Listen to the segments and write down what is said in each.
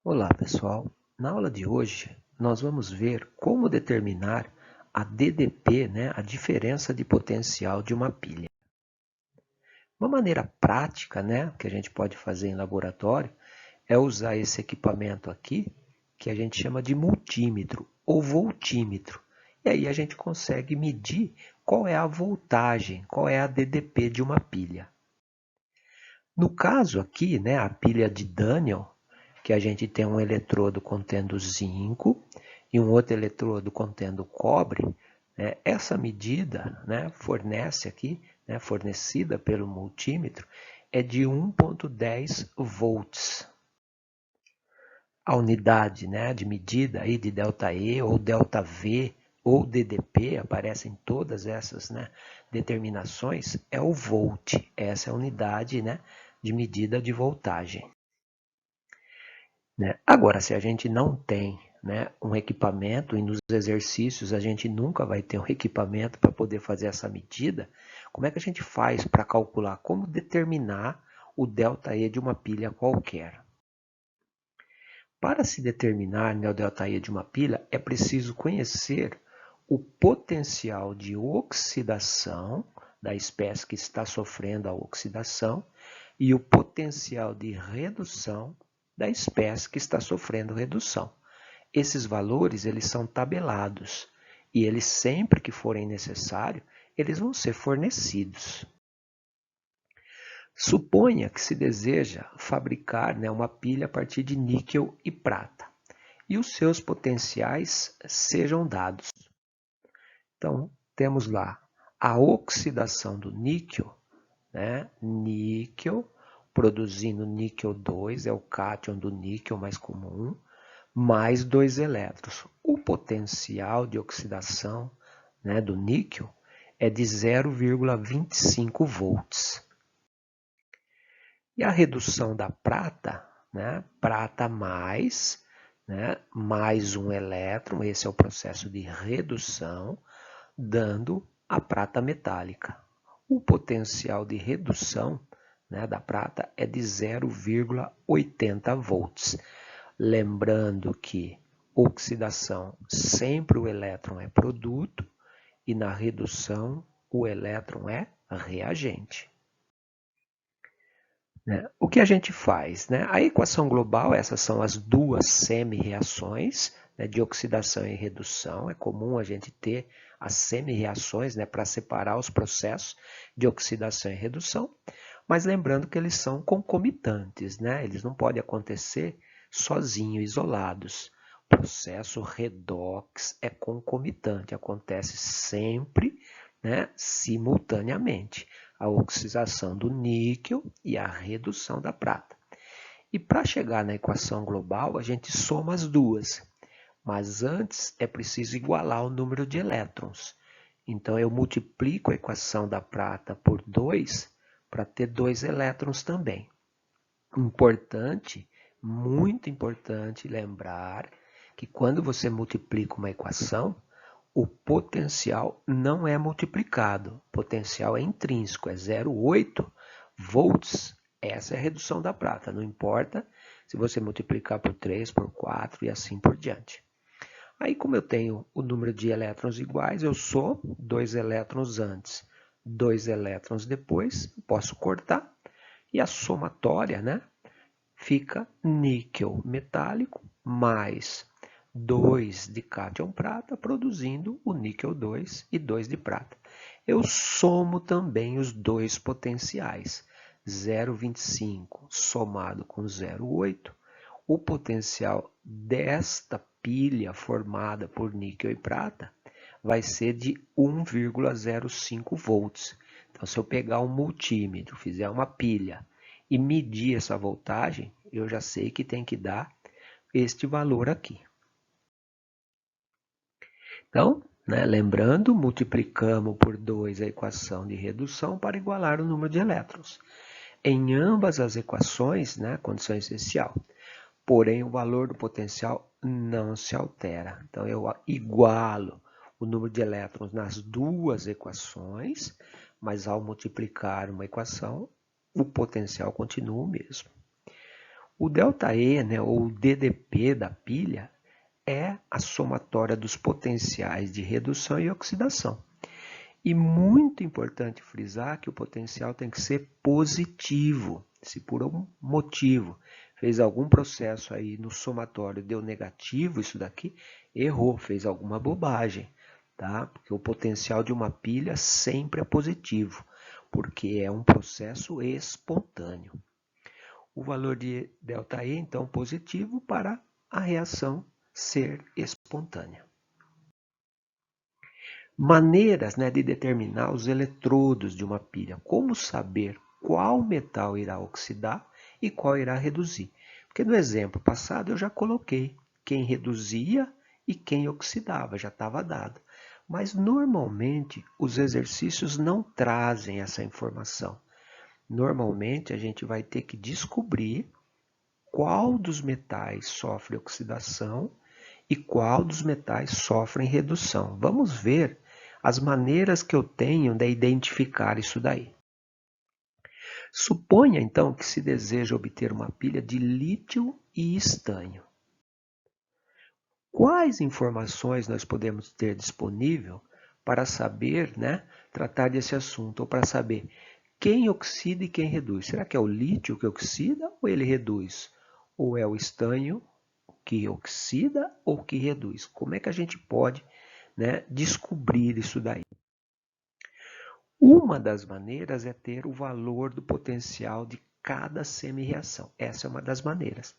Olá, pessoal. Na aula de hoje, nós vamos ver como determinar a DDP, a diferença de potencial de uma pilha. Uma maneira prática, que a gente pode fazer em laboratório é usar esse equipamento aqui, que a gente chama de multímetro ou voltímetro. E aí a gente consegue medir qual é a voltagem, qual é a DDP de uma pilha. No caso aqui, a pilha de Daniel, que a gente tem um eletrodo contendo zinco e um outro eletrodo contendo cobre, essa medida fornece aqui, fornecida pelo multímetro, é de 1,10 volts. A unidade de medida aí de ΔE ou ΔV ou DDP, aparecem todas essas determinações, é o volt. Essa é a unidade de medida de voltagem. Agora, se a gente não tem um equipamento, e nos exercícios a gente nunca vai ter um equipamento para poder fazer essa medida, como é que a gente faz para calcular, como determinar o ΔE de uma pilha qualquer? Para se determinar o ΔE de uma pilha, é preciso conhecer o potencial de oxidação da espécie que está sofrendo a oxidação e o potencial de redução da espécie que está sofrendo redução. Esses valores eles são tabelados e eles sempre que forem necessários, eles vão ser fornecidos. Suponha que se deseja fabricar uma pilha a partir de níquel e prata e os seus potenciais sejam dados. Então, temos lá a oxidação do níquel, níquel, produzindo níquel 2, é o cátion do níquel mais comum, mais 2 elétrons. O potencial de oxidação do níquel é de 0,25 volts. E a redução da prata, prata mais um elétron, esse é o processo de redução, dando a prata metálica. O potencial de redução da prata é de 0,80 volts. Lembrando que oxidação sempre o elétron é produto e na redução o elétron é reagente. O que a gente faz? A equação global, essas são as duas semi-reações de oxidação e redução. É comum a gente ter as semi-reações para separar os processos de oxidação e redução, mas lembrando que eles são concomitantes, eles não podem acontecer sozinhos, isolados. O processo redox é concomitante, acontece sempre simultaneamente. A oxidação do níquel e a redução da prata. E para chegar na equação global, a gente soma as duas. Mas antes é preciso igualar o número de elétrons. Então eu multiplico a equação da prata por 2 para ter 2 elétrons também. Importante, muito importante lembrar que quando você multiplica uma equação, o potencial não é multiplicado, o potencial é intrínseco, é 0,8 volts. Essa é a redução da prata, não importa se você multiplicar por 3, por 4 e assim por diante. Aí, como eu tenho o número de elétrons iguais, eu somo 2 elétrons antes, 2 elétrons depois, posso cortar, e a somatória fica níquel metálico mais 2 de cátion prata, produzindo o níquel 2 e 2 de prata. Eu somo também os dois potenciais, 0,25 somado com 0,8. O potencial desta pilha formada por níquel e prata vai ser de 1,05 volts. Então, se eu pegar um multímetro, fizer uma pilha e medir essa voltagem, eu já sei que tem que dar este valor aqui. Então, lembrando, multiplicamos por 2 a equação de redução para igualar o número de elétrons. Em ambas as equações, condição essencial, porém o valor do potencial não se altera. Então, eu igualo o número de elétrons nas duas equações, mas ao multiplicar uma equação, o potencial continua o mesmo. O ΔE, né, ou DDP da pilha, é a somatória dos potenciais de redução e oxidação. E muito importante frisar que o potencial tem que ser positivo. Se por algum motivo fez algum processo aí no somatório, deu negativo isso daqui, errou, fez alguma bobagem, tá? Porque o potencial de uma pilha sempre é positivo, porque é um processo espontâneo. O valor de ΔE, então, positivo para a reação ser espontânea. Maneiras, né, de determinar os eletrodos de uma pilha. Como saber qual metal irá oxidar e qual irá reduzir? Porque no exemplo passado eu já coloquei quem reduzia e quem oxidava, já estava dado. Mas normalmente os exercícios não trazem essa informação. Normalmente a gente vai ter que descobrir qual dos metais sofre oxidação e qual dos metais sofrem redução. Vamos ver as maneiras que eu tenho de identificar isso daí. Suponha então que se deseja obter uma pilha de lítio e estanho. Quais informações nós podemos ter disponível para saber, né, tratar desse assunto, ou para saber quem oxida e quem reduz? Será que é o lítio que oxida ou ele reduz? Ou é o estanho que oxida ou que reduz? Como é que a gente pode, né, descobrir isso daí? Uma das maneiras é ter o valor do potencial de cada semi-reação. Essa é uma das maneiras.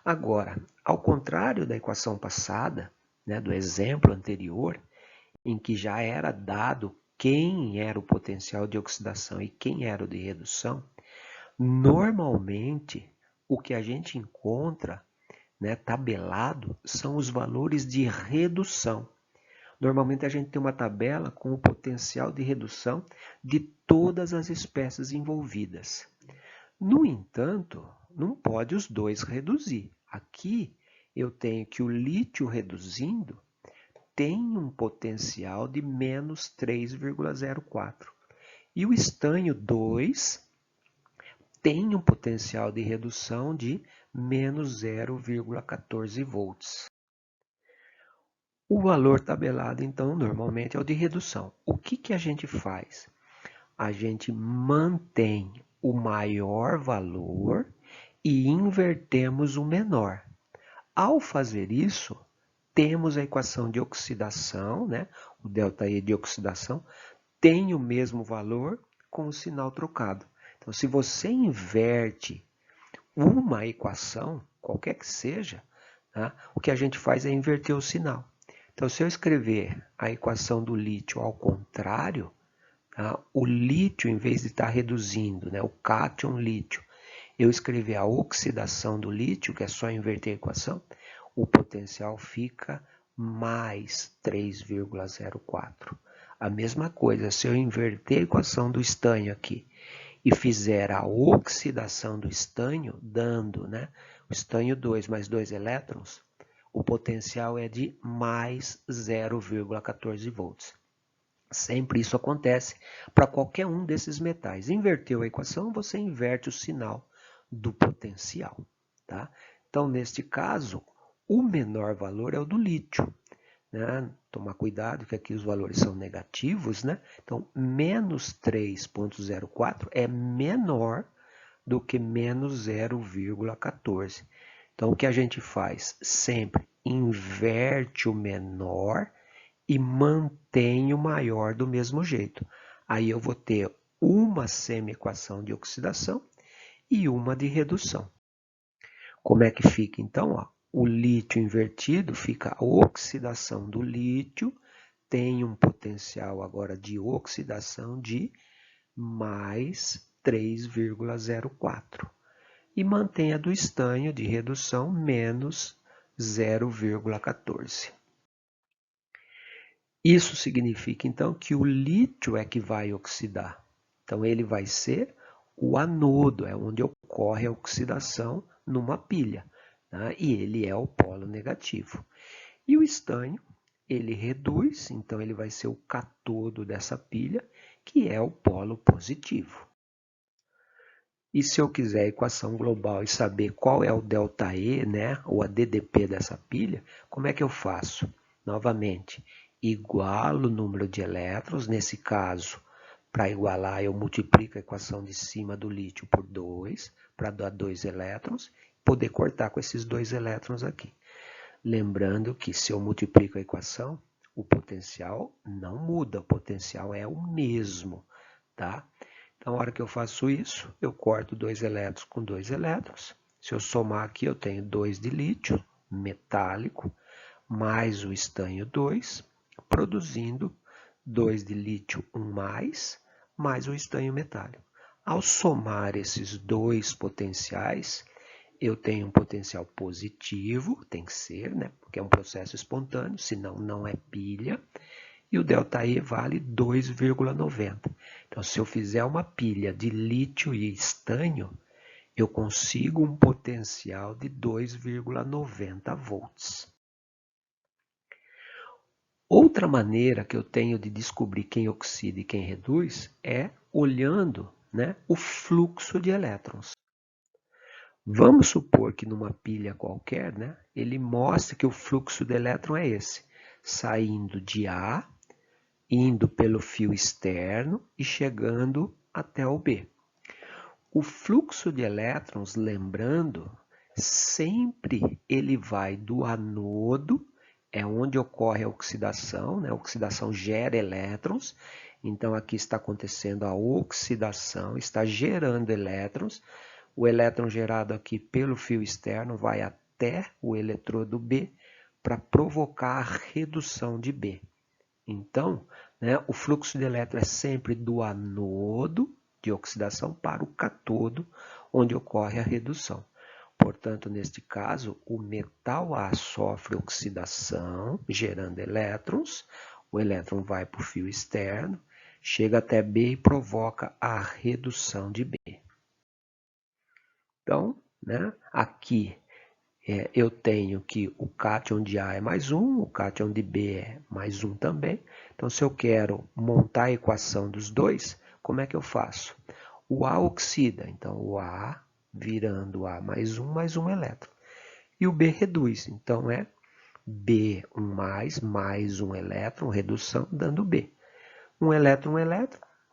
Agora, ao contrário da equação passada, né, do exemplo anterior, em que já era dado quem era o potencial de oxidação e quem era o de redução, normalmente o que a gente encontra, né, tabelado são os valores de redução. Normalmente a gente tem uma tabela com o potencial de redução de todas as espécies envolvidas. No entanto, não pode os dois reduzir. Aqui eu tenho que o lítio reduzindo tem um potencial de menos 3,04. E o estanho 2 tem um potencial de redução de menos 0,14 volts. O valor tabelado, então, normalmente é o de redução. O que a gente faz? A gente mantém o maior valor e invertemos o menor. Ao fazer isso, temos a equação de oxidação, né? O ΔE de oxidação, tem o mesmo valor com o sinal trocado. Então, se você inverte uma equação, qualquer que seja, tá? O que a gente faz é inverter o sinal. Então, se eu escrever a equação do lítio ao contrário, tá? O lítio, em vez de estar reduzindo, né? O cátion lítio, eu escrever a oxidação do lítio, que é só inverter a equação, o potencial fica mais 3,04. A mesma coisa, se eu inverter a equação do estanho aqui e fizer a oxidação do estanho, dando, né, o estanho 2 mais 2 elétrons, o potencial é de mais 0,14 volts. Sempre isso acontece para qualquer um desses metais. Inverteu a equação, você inverte o sinal do potencial. Tá? Então, neste caso, o menor valor é o do lítio. Né? Tomar cuidado que aqui os valores são negativos. Né? Então, menos 3,04 é menor do que menos 0,14. Então, o que a gente faz? Sempre inverte o menor e mantém o maior do mesmo jeito. Aí eu vou ter uma semi-equação de oxidação e uma de redução. Como é que fica então? Ó, o lítio invertido fica a oxidação do lítio, tem um potencial agora de oxidação de mais 3,04. E mantém a do estanho de redução menos 0,14. Isso significa, então, que o lítio é que vai oxidar. Então, ele vai ser o anodo, é onde ocorre a oxidação numa pilha. Tá? E ele é o polo negativo. E o estanho, ele reduz, então ele vai ser o catodo dessa pilha, que é o polo positivo. E se eu quiser a equação global e saber qual é o ΔE, né, ou a DDP dessa pilha, como é que eu faço? Novamente, igualo o número de elétrons, nesse caso, para igualar eu multiplico a equação de cima do lítio por 2, para dar 2 elétrons, poder cortar com esses 2 elétrons aqui. Lembrando que se eu multiplico a equação, o potencial não muda, o potencial é o mesmo, tá? Então, na hora que eu faço isso, eu corto 2 elétrons com 2 elétrons. Se eu somar aqui, eu tenho 2 de lítio metálico, mais o estanho 2, produzindo 2 de lítio 1+, mais o estanho metálico. Ao somar esses dois potenciais, eu tenho um potencial positivo, tem que ser, né? Porque é um processo espontâneo, senão não é pilha. E o ΔE vale 2,90. Então, se eu fizer uma pilha de lítio e estanho, eu consigo um potencial de 2,90 volts. Outra maneira que eu tenho de descobrir quem oxida e quem reduz é olhando, né, o fluxo de elétrons. Vamos supor que numa pilha qualquer, né, ele mostra que o fluxo de elétron é esse, saindo de A, indo pelo fio externo e chegando até o B. O fluxo de elétrons, lembrando, sempre ele vai do anodo, é onde ocorre a oxidação, né? A oxidação gera elétrons, então aqui está acontecendo a oxidação, está gerando elétrons. O elétron gerado aqui pelo fio externo vai até o eletrodo B para provocar a redução de B. Então, né, o fluxo de elétron é sempre do anodo de oxidação para o catodo, onde ocorre a redução. Portanto, neste caso, o metal A sofre oxidação, gerando elétrons. O elétron vai para o fio externo, chega até B e provoca a redução de B. Então, né, aqui eu tenho que o cátion de A é +1, o cátion de B é +1 também. Então, se eu quero montar a equação dos dois, como é que eu faço? O A oxida, então o A virando A mais um elétron. E o B reduz, então é B1+, mais um elétron, redução, dando B. Um elétron.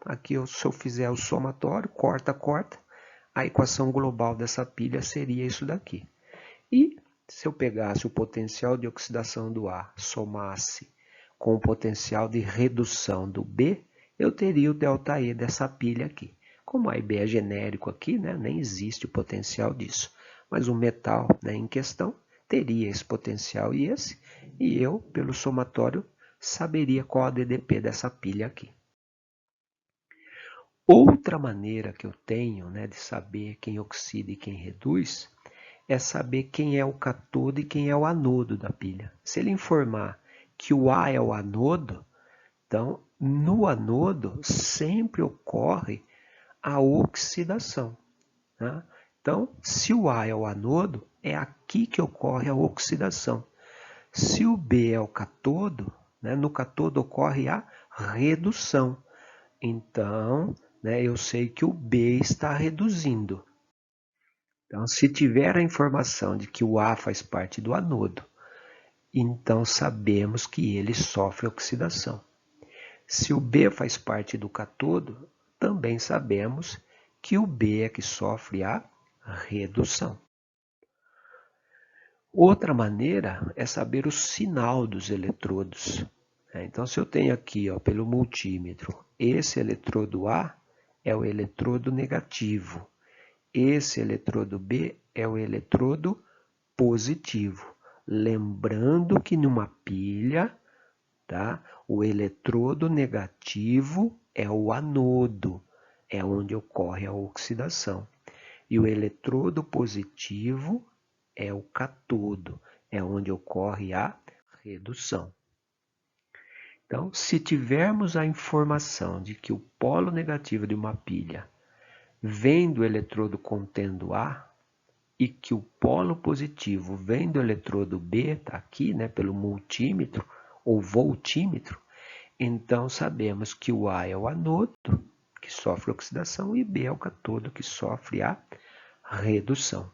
Aqui, se eu fizer o somatório, corta, a equação global dessa pilha seria isso daqui. E se eu pegasse o potencial de oxidação do A, somasse com o potencial de redução do B, eu teria o ΔE dessa pilha aqui. Como A e B é genérico aqui, né, nem existe o potencial disso. Mas o metal, né, em questão teria esse potencial e esse, e eu, pelo somatório, saberia qual a DDP dessa pilha aqui. Outra maneira que eu tenho, né, de saber quem oxida e quem reduz é saber quem é o catodo e quem é o anodo da pilha. Se ele informar que o A é o anodo, então no anodo sempre ocorre a oxidação, né? Então, se o A é o anodo, é aqui que ocorre a oxidação. Se o B é o catodo, né, no catodo ocorre a redução. Então, né, eu sei que o B está reduzindo. Então, se tiver a informação de que o A faz parte do anodo, então sabemos que ele sofre oxidação. Se o B faz parte do catodo, também sabemos que o B é que sofre a redução. Outra maneira é saber o sinal dos eletrodos. Então, se eu tenho aqui, ó, pelo multímetro, esse eletrodo A é o eletrodo negativo. Esse eletrodo B é o eletrodo positivo. Lembrando que numa pilha, tá, o eletrodo negativo é o anodo, é onde ocorre a oxidação. E o eletrodo positivo é o catodo, é onde ocorre a redução. Então, se tivermos a informação de que o polo negativo de uma pilha vem do eletrodo contendo A e que o polo positivo vem do eletrodo B, está aqui, né, pelo multímetro ou voltímetro, então sabemos que o A é o anodo, que sofre oxidação, e B é o cátodo, que sofre a redução.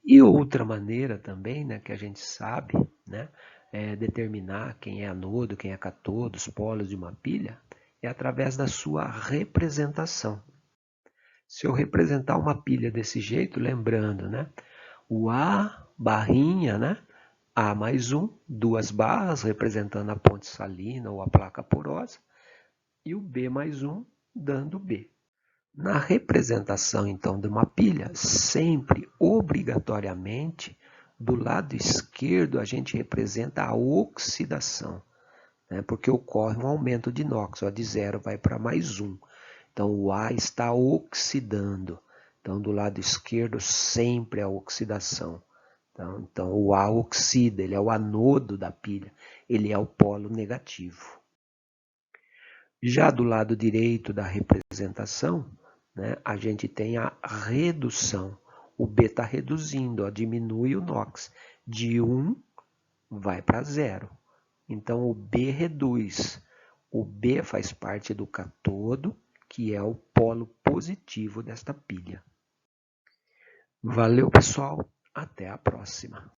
E outra maneira também, né, que a gente sabe, né, determinar quem é anodo, quem é cátodo, os polos de uma pilha, é através da sua representação. Se eu representar uma pilha desse jeito, lembrando, né, o A barrinha, né, A mais 1, duas barras representando a ponte salina ou a placa porosa, e o B mais 1 dando B. Na representação, então, de uma pilha, sempre, obrigatoriamente, do lado esquerdo, a gente representa a oxidação, né? Porque ocorre um aumento de NOx, ó, de 0 vai para mais 1. Então, o A está oxidando. Então, do lado esquerdo, sempre a oxidação. Então, o A oxida, ele é o anodo da pilha, ele é o polo negativo. Já do lado direito da representação, né, a gente tem a redução. O B está reduzindo, ó, diminui o NOx. De 1 vai para 0. Então, o B reduz. O B faz parte do cátodo, que é o polo positivo desta pilha. Valeu, pessoal. Até a próxima.